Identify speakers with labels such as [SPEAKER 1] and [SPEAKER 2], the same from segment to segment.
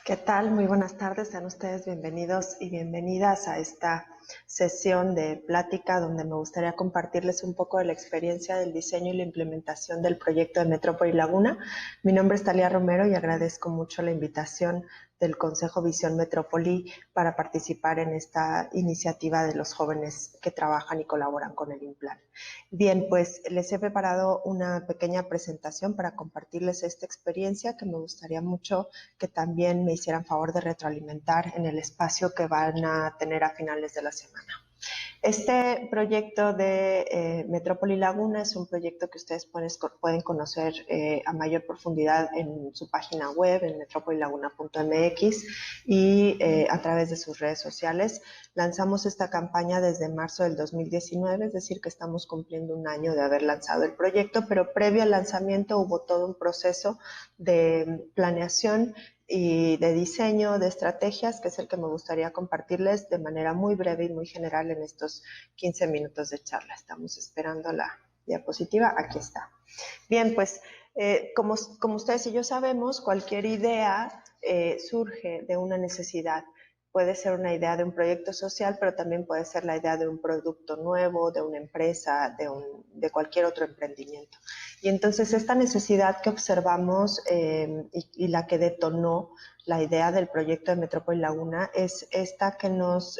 [SPEAKER 1] ¿Qué tal? Muy buenas tardes. Sean ustedes bienvenidos y bienvenidas a esta sesión de plática donde me gustaría compartirles un poco de la experiencia del diseño y la implementación del proyecto de Metrópoli Laguna. Mi nombre es Talia Romero y agradezco mucho la invitación del Consejo Visión Metrópoli para participar en esta iniciativa de los jóvenes que trabajan y colaboran con el INPLAN. Bien, pues les he preparado una pequeña presentación para compartirles esta experiencia que me gustaría mucho que también me hicieran favor de retroalimentar en el espacio que van a tener a finales de la semana. Este proyecto de Metrópoli Laguna es un proyecto que ustedes pueden conocer a mayor profundidad en su página web, en metropolilaguna.mx y a través de sus redes sociales. Lanzamos esta campaña desde marzo del 2019, es decir, que estamos cumpliendo un año de haber lanzado el proyecto, pero previo al lanzamiento hubo todo un proceso de planeación y de diseño de estrategias, que es el que me gustaría compartirles de manera muy breve y muy general en estos 15 minutos de charla. Estamos esperando la diapositiva. Aquí está. Bien, pues como ustedes y yo sabemos, cualquier idea surge de una necesidad. Puede ser una idea de un proyecto social, pero también puede ser la idea de un producto nuevo, de una empresa, de cualquier otro emprendimiento. Y entonces esta necesidad que observamos y la que detonó la idea del proyecto de Metrópoli Laguna es esta que nos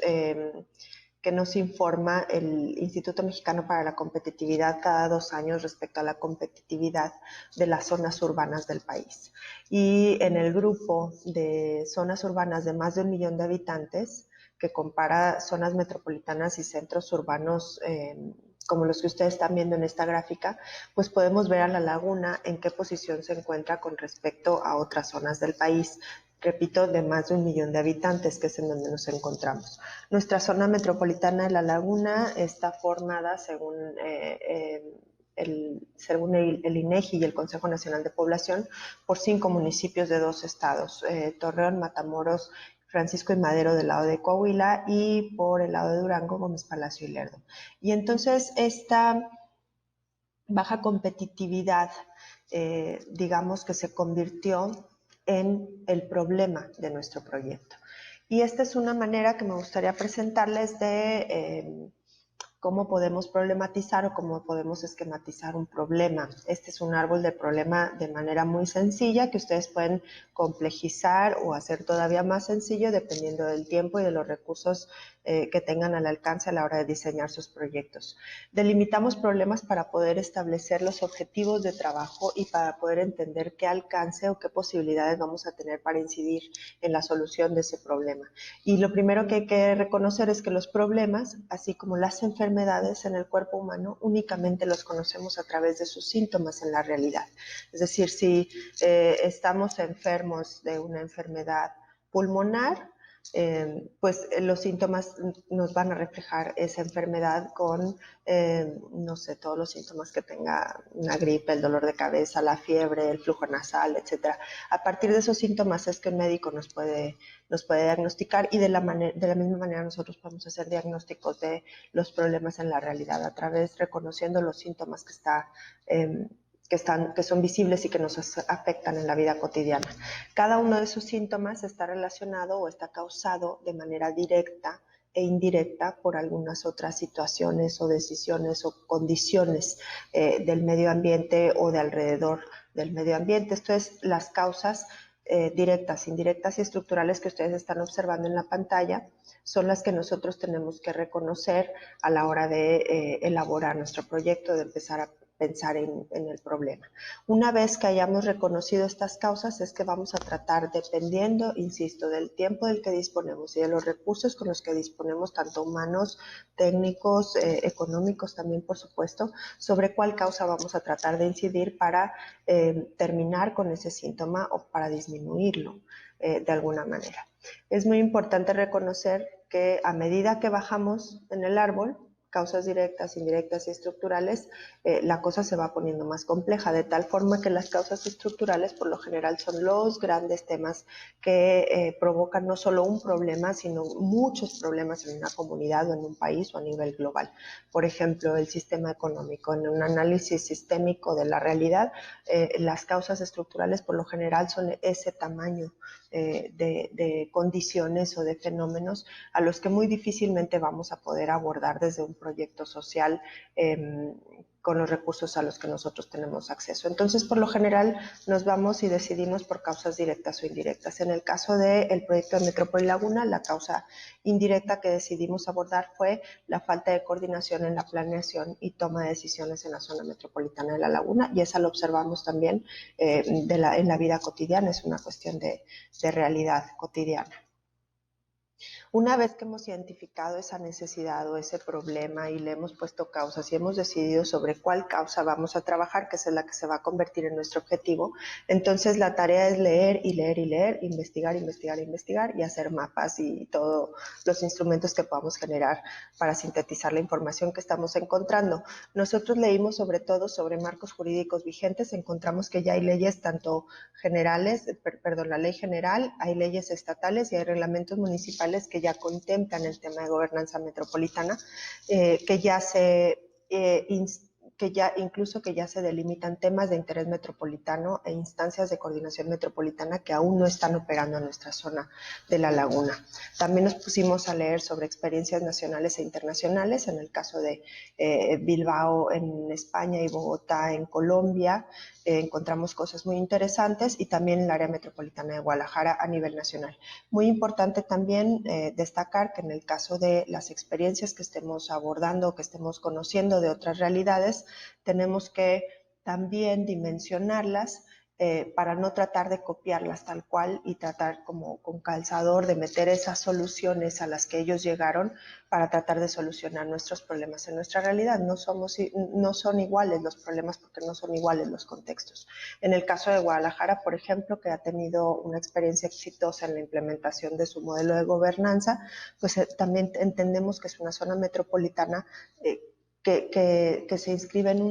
[SPEAKER 1] informa el Instituto Mexicano para la Competitividad cada 2 años respecto a la competitividad de las zonas urbanas del país. Y en el grupo de zonas urbanas de más de 1 millón de habitantes, que compara zonas metropolitanas y centros urbanos como los que ustedes están viendo en esta gráfica, pues podemos ver a la laguna en qué posición se encuentra con respecto a otras zonas del país. Repito, de más de 1 millón de habitantes, que es en donde nos encontramos. Nuestra zona metropolitana de La Laguna está formada según el INEGI y el Consejo Nacional de Población por 5 municipios de 2 estados, Torreón, Matamoros, Francisco y Madero del lado de Coahuila y por el lado de Durango, Gómez Palacio y Lerdo. Y entonces esta baja competitividad, digamos que se convirtió en el problema de nuestro proyecto. Y esta es una manera que me gustaría presentarles de cómo podemos problematizar o cómo podemos esquematizar un problema. Este es un árbol de problema de manera muy sencilla que ustedes pueden complejizar o hacer todavía más sencillo dependiendo del tiempo y de los recursos que tengan al alcance a la hora de diseñar sus proyectos. Delimitamos problemas para poder establecer los objetivos de trabajo y para poder entender qué alcance o qué posibilidades vamos a tener para incidir en la solución de ese problema. Y lo primero que hay que reconocer es que los problemas, así como las enfermedades en el cuerpo humano, únicamente los conocemos a través de sus síntomas en la realidad. Es decir, si estamos enfermos de una enfermedad pulmonar, pues los síntomas nos van a reflejar esa enfermedad con, no sé, todos los síntomas que tenga una gripe, el dolor de cabeza, la fiebre, el flujo nasal, etcétera. A partir de esos síntomas es que el médico nos puede diagnosticar y de la misma manera nosotros podemos hacer diagnósticos de los problemas en la realidad a través reconociendo los síntomas que son visibles y que nos afectan en la vida cotidiana. Cada uno de esos síntomas está relacionado o está causado de manera directa e indirecta por algunas otras situaciones o decisiones o condiciones del medio ambiente o de alrededor del medio ambiente. Esto es las causas directas, indirectas y estructurales que ustedes están observando en la pantalla son las que nosotros tenemos que reconocer a la hora de elaborar nuestro proyecto, de empezar a pensar en el problema. Una vez que hayamos reconocido estas causas es que vamos a tratar, dependiendo, insisto, del tiempo del que disponemos y de los recursos con los que disponemos, tanto humanos, técnicos, económicos también, por supuesto, sobre cuál causa vamos a tratar de incidir para terminar con ese síntoma o para disminuirlo de alguna manera. Es muy importante reconocer que a medida que bajamos en el árbol, causas directas, indirectas y estructurales, la cosa se va poniendo más compleja, de tal forma que las causas estructurales por lo general son los grandes temas que provocan no solo un problema, sino muchos problemas en una comunidad o en un país o a nivel global. Por ejemplo, el sistema económico. En un análisis sistémico de la realidad, las causas estructurales por lo general son ese tamaño de condiciones o de fenómenos a los que muy difícilmente vamos a poder abordar desde un proyecto social con los recursos a los que nosotros tenemos acceso. Entonces, por lo general, nos vamos y decidimos por causas directas o indirectas. En el caso del proyecto de Metrópoli Laguna, la causa indirecta que decidimos abordar fue la falta de coordinación en la planeación y toma de decisiones en la zona metropolitana de La Laguna, y esa lo observamos también en la vida cotidiana, es una cuestión de realidad cotidiana. Una vez que hemos identificado esa necesidad o ese problema y le hemos puesto causas y hemos decidido sobre cuál causa vamos a trabajar, que es la que se va a convertir en nuestro objetivo, entonces la tarea es leer y leer y leer, investigar, investigar, investigar y hacer mapas y todos los instrumentos que podamos generar para sintetizar la información que estamos encontrando. Nosotros leímos sobre todo sobre marcos jurídicos vigentes, encontramos que ya hay leyes tanto generales, la ley general, hay leyes estatales y hay reglamentos municipales que ya contemplan el tema de gobernanza metropolitana, que ya se delimitan temas de interés metropolitano e instancias de coordinación metropolitana que aún no están operando en nuestra zona de La Laguna. También nos pusimos a leer sobre experiencias nacionales e internacionales, en el caso de Bilbao en España y Bogotá en Colombia. Encontramos cosas muy interesantes, y también en el área metropolitana de Guadalajara a nivel nacional. Muy importante también destacar que en el caso de las experiencias que estemos abordando, que estemos conociendo de otras realidades, tenemos que también dimensionarlas para no tratar de copiarlas tal cual y tratar como con calzador de meter esas soluciones a las que ellos llegaron para tratar de solucionar nuestros problemas en nuestra realidad. No son iguales los problemas porque no son iguales los contextos. En el caso de Guadalajara, por ejemplo, que ha tenido una experiencia exitosa en la implementación de su modelo de gobernanza, pues también entendemos que es una zona metropolitana que se inscribe en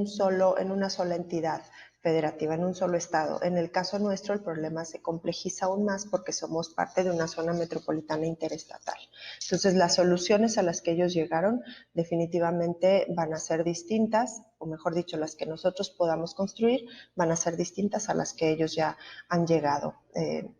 [SPEAKER 1] una sola entidad federativa, en un solo estado. En el caso nuestro, el problema se complejiza aún más porque somos parte de una zona metropolitana interestatal. Entonces, las soluciones a las que ellos llegaron definitivamente van a ser distintas, o mejor dicho, las que nosotros podamos construir van a ser distintas a las que ellos ya han llegado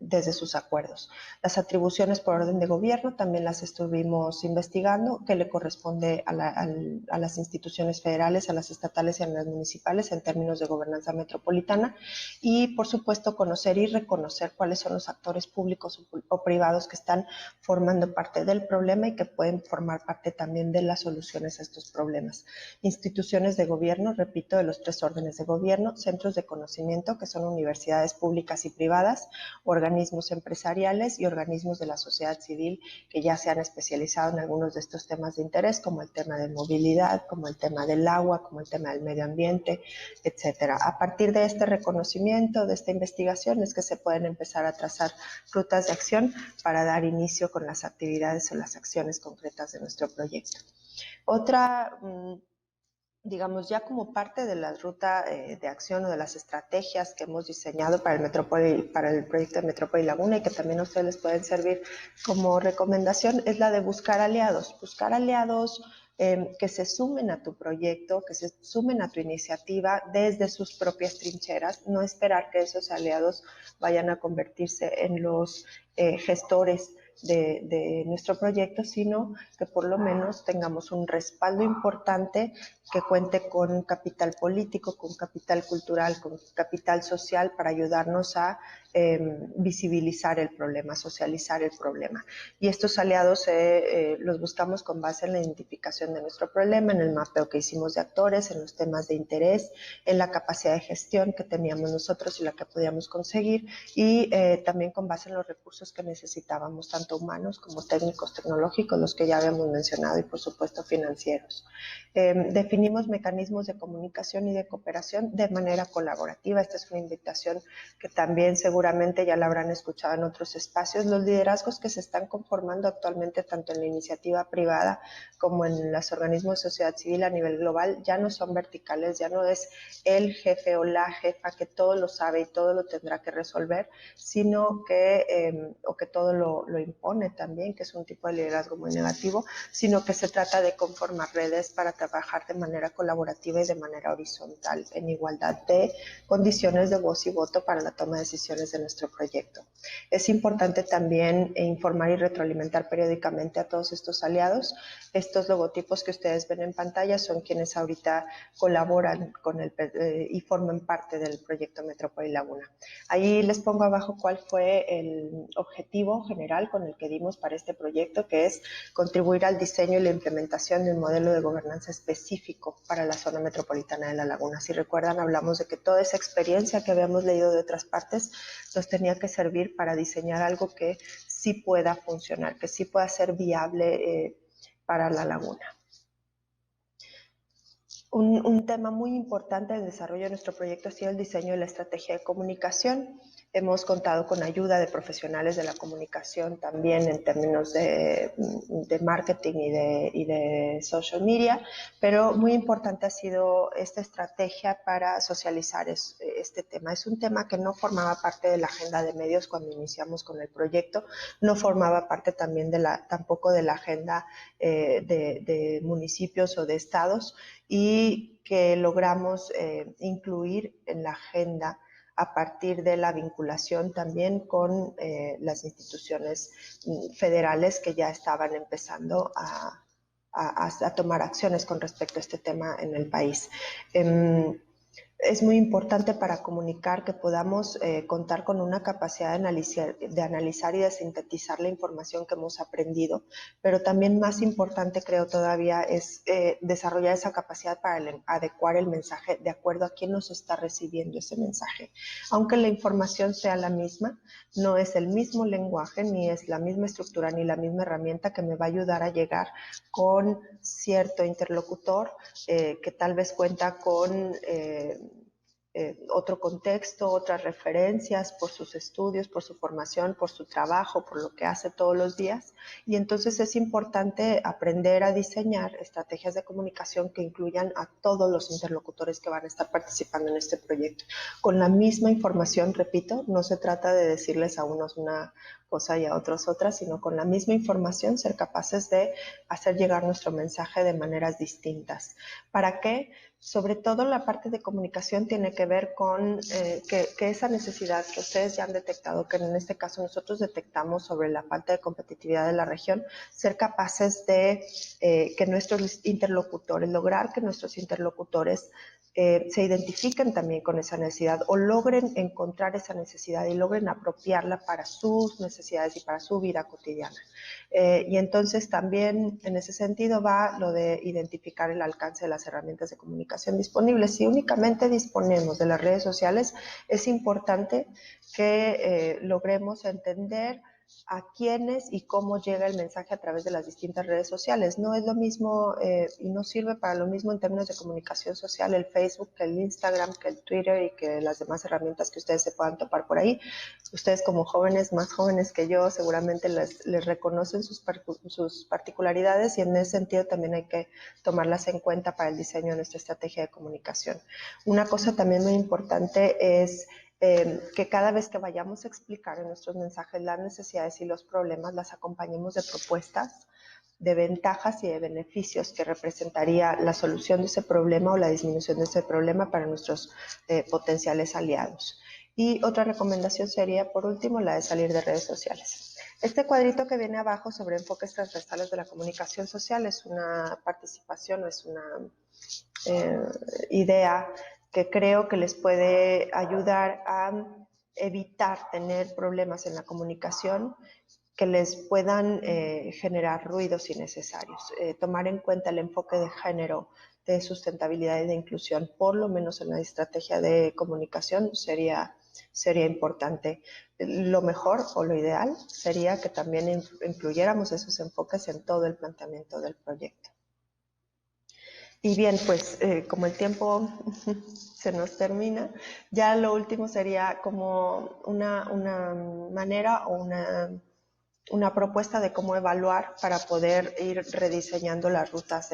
[SPEAKER 1] desde sus acuerdos. Las atribuciones por orden de gobierno también las estuvimos investigando, que le corresponde a las instituciones federales, a las estatales y a las municipales en términos de gobernanza metropolitana, y por supuesto conocer y reconocer cuáles son los actores públicos o privados que están formando parte del problema y que pueden formar parte también de las soluciones a estos problemas. Instituciones de gobierno, repito, de los 3 órdenes de gobierno, centros de conocimiento, que son universidades públicas y privadas, organismos empresariales y organismos de la sociedad civil que ya se han especializado en algunos de estos temas de interés, como el tema de movilidad, como el tema del agua, como el tema del medio ambiente, etcétera. A partir de este reconocimiento, de esta investigación, es que se pueden empezar a trazar rutas de acción para dar inicio con las actividades o las acciones concretas de nuestro proyecto. Otra digamos, ya como parte de la ruta de acción o de las estrategias que hemos diseñado para el proyecto de Metrópoli Laguna, y que también a ustedes les pueden servir como recomendación, es la de buscar aliados que se sumen a tu proyecto, que se sumen a tu iniciativa desde sus propias trincheras, no esperar que esos aliados vayan a convertirse en los gestores de nuestro proyecto, sino que por lo menos tengamos un respaldo importante que cuente con capital político, con capital cultural, con capital social para ayudarnos a visibilizar el problema, socializar el problema. Y estos aliados los buscamos con base en la identificación de nuestro problema, en el mapeo que hicimos de actores, en los temas de interés, en la capacidad de gestión que teníamos nosotros y la que podíamos conseguir, y también con base en los recursos que necesitábamos, tanto tanto humanos como técnicos, tecnológicos, los que ya habíamos mencionado, y por supuesto financieros. Definimos mecanismos de comunicación y de cooperación de manera colaborativa. Esta es una invitación que también seguramente ya la habrán escuchado en otros espacios. Los liderazgos que se están conformando actualmente tanto en la iniciativa privada como en los organismos de sociedad civil a nivel global ya no son verticales, ya no es el jefe o la jefa que todo lo sabe y todo lo tendrá que resolver, sino que, o que todo lo impone también, que es un tipo de liderazgo muy negativo, sino que se trata de conformar redes para trabajar de manera colaborativa y de manera horizontal, en igualdad de condiciones de voz y voto para la toma de decisiones de nuestro proyecto. Es importante también informar y retroalimentar periódicamente a todos estos aliados. Estos logotipos que ustedes ven en pantalla son quienes ahorita colaboran con y forman parte del proyecto Metrópoli Laguna. Ahí les pongo abajo cuál fue el objetivo general con el que dimos para este proyecto, que es contribuir al diseño y la implementación de un modelo de gobernanza específico para la zona metropolitana de La Laguna. Si recuerdan, hablamos de que toda esa experiencia que habíamos leído de otras partes nos tenía que servir para diseñar algo que sí pueda funcionar, que sí pueda ser viable para La Laguna. Un tema muy importante del desarrollo de nuestro proyecto ha sido el diseño de la estrategia de comunicación. Hemos contado con ayuda de profesionales de la comunicación también en términos de marketing y de social media, pero muy importante ha sido esta estrategia para socializar este tema. Es un tema que no formaba parte de la agenda de medios cuando iniciamos con el proyecto, no formaba parte también tampoco de la agenda de municipios o de estados, y que logramos incluir en la agenda a partir de la vinculación también con las instituciones federales que ya estaban empezando a tomar acciones con respecto a este tema en el país. Es muy importante para comunicar que podamos contar con una capacidad de analizar y de sintetizar la información que hemos aprendido, pero también más importante, creo todavía, es desarrollar esa capacidad para adecuar el mensaje de acuerdo a quién nos está recibiendo ese mensaje. Aunque la información sea la misma, no es el mismo lenguaje, ni es la misma estructura, ni la misma herramienta que me va a ayudar a llegar con cierto interlocutor que tal vez cuenta con otro contexto, otras referencias por sus estudios, por su formación, por su trabajo, por lo que hace todos los días. Y entonces es importante aprender a diseñar estrategias de comunicación que incluyan a todos los interlocutores que van a estar participando en este proyecto. Con la misma información, repito, no se trata de decirles a unos una cosa y a otros otra, sino con la misma información ser capaces de hacer llegar nuestro mensaje de maneras distintas. ¿Para qué? Sobre todo la parte de comunicación tiene que ver con que esa necesidad que ustedes ya han detectado, que en este caso nosotros detectamos sobre la falta de competitividad de la región, ser capaces de que nuestros interlocutores, lograr que nuestros interlocutores se identifiquen también con esa necesidad o logren encontrar esa necesidad y logren apropiarla para sus necesidades y para su vida cotidiana. Y entonces también en ese sentido va lo de identificar el alcance de las herramientas de comunicación disponibles. Si únicamente disponemos de las redes sociales, es importante que logremos entender a quiénes y cómo llega el mensaje a través de las distintas redes sociales. No es lo mismo y no sirve para lo mismo en términos de comunicación social el Facebook que el Instagram, que el Twitter y que las demás herramientas que ustedes se puedan topar por ahí. Ustedes como jóvenes, más jóvenes que yo, seguramente les reconocen sus particularidades y en ese sentido también hay que tomarlas en cuenta para el diseño de nuestra estrategia de comunicación. Una cosa también muy importante es que cada vez que vayamos a explicar en nuestros mensajes las necesidades y los problemas, las acompañemos de propuestas, de ventajas y de beneficios que representaría la solución de ese problema o la disminución de ese problema para nuestros potenciales aliados. Y otra recomendación sería, por último, la de salir de redes sociales. Este cuadrito que viene abajo sobre enfoques transversales de la comunicación social es una participación, es una idea que creo que les puede ayudar a evitar tener problemas en la comunicación que les puedan generar ruidos innecesarios. Tomar en cuenta el enfoque de género, de sustentabilidad y de inclusión, por lo menos en la estrategia de comunicación, sería sería importante. Lo mejor o lo ideal sería que también incluyéramos esos enfoques en todo el planteamiento del proyecto. Y bien, pues como el tiempo se nos termina, ya lo último sería como una manera o una propuesta de cómo evaluar para poder ir rediseñando las rutas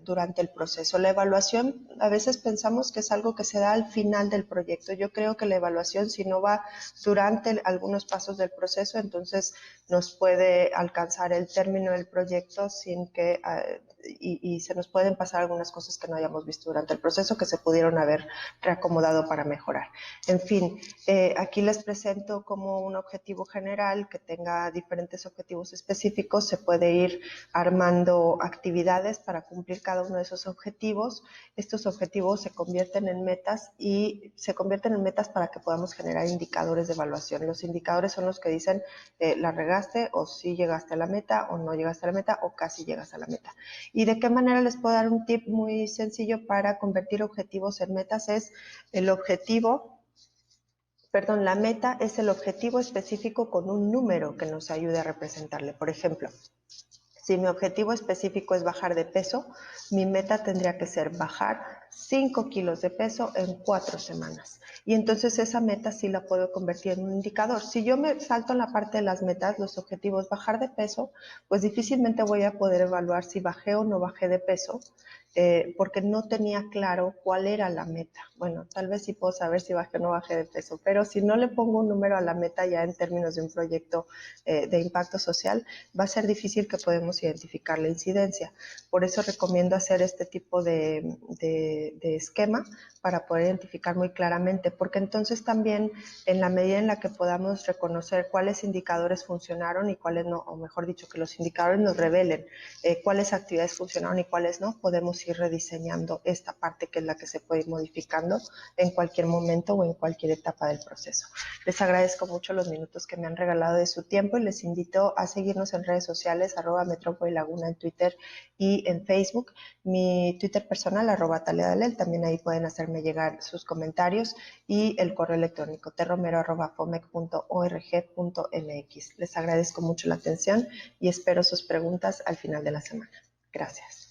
[SPEAKER 1] durante el proceso. La evaluación, a veces pensamos que es algo que se da al final del proyecto. Yo creo que la evaluación, si no va durante algunos pasos del proceso, entonces nos puede alcanzar el término del proyecto sin que y se nos pueden pasar algunas cosas que no hayamos visto durante el proceso que se pudieron haber reacomodado para mejorar. En fin, aquí les presento como un objetivo general que tenga diferentes objetivos específicos. Se puede ir armando actividades para cumplir cada uno de esos objetivos. Estos objetivos se convierten en metas y se convierten en metas para que podamos generar indicadores de evaluación. Los indicadores son los que dicen la regaste o si llegaste a la meta o no llegaste a la meta o casi llegas a la meta. ¿Y de qué manera les puedo dar un tip muy sencillo para convertir objetivos en metas? Es el objetivo, perdón, la meta es el objetivo específico con un número que nos ayude a representarle. Por ejemplo, si mi objetivo específico es bajar de peso, mi meta tendría que ser bajar 5 kilos de peso en 4 semanas. Y entonces esa meta sí la puedo convertir en un indicador. Si yo me salto en la parte de las metas, los objetivos, bajar de peso, pues difícilmente voy a poder evaluar si bajé o no bajé de peso, porque no tenía claro cuál era la meta. Bueno, tal vez sí puedo saber si bajé o no bajé de peso, pero si no le pongo un número a la meta ya en términos de un proyecto de impacto social, va a ser difícil que podamos identificar la incidencia. Por eso recomiendo hacer este tipo de esquema para poder identificar muy claramente, porque entonces también en la medida en la que podamos reconocer cuáles indicadores funcionaron y cuáles no, o mejor dicho, que los indicadores nos revelen cuáles actividades funcionaron y cuáles no, podemos ir rediseñando esta parte que es la que se puede ir modificando en cualquier momento o en cualquier etapa del proceso. Les agradezco mucho los minutos que me han regalado de su tiempo y les invito a seguirnos en redes sociales, @metrópoli-laguna en Twitter y en Facebook. Mi Twitter personal, @taleadalel, también ahí pueden hacerme llegar sus comentarios y el correo electrónico terromero@fomec.org.mx. Les agradezco mucho la atención y espero sus preguntas al final de la semana. Gracias.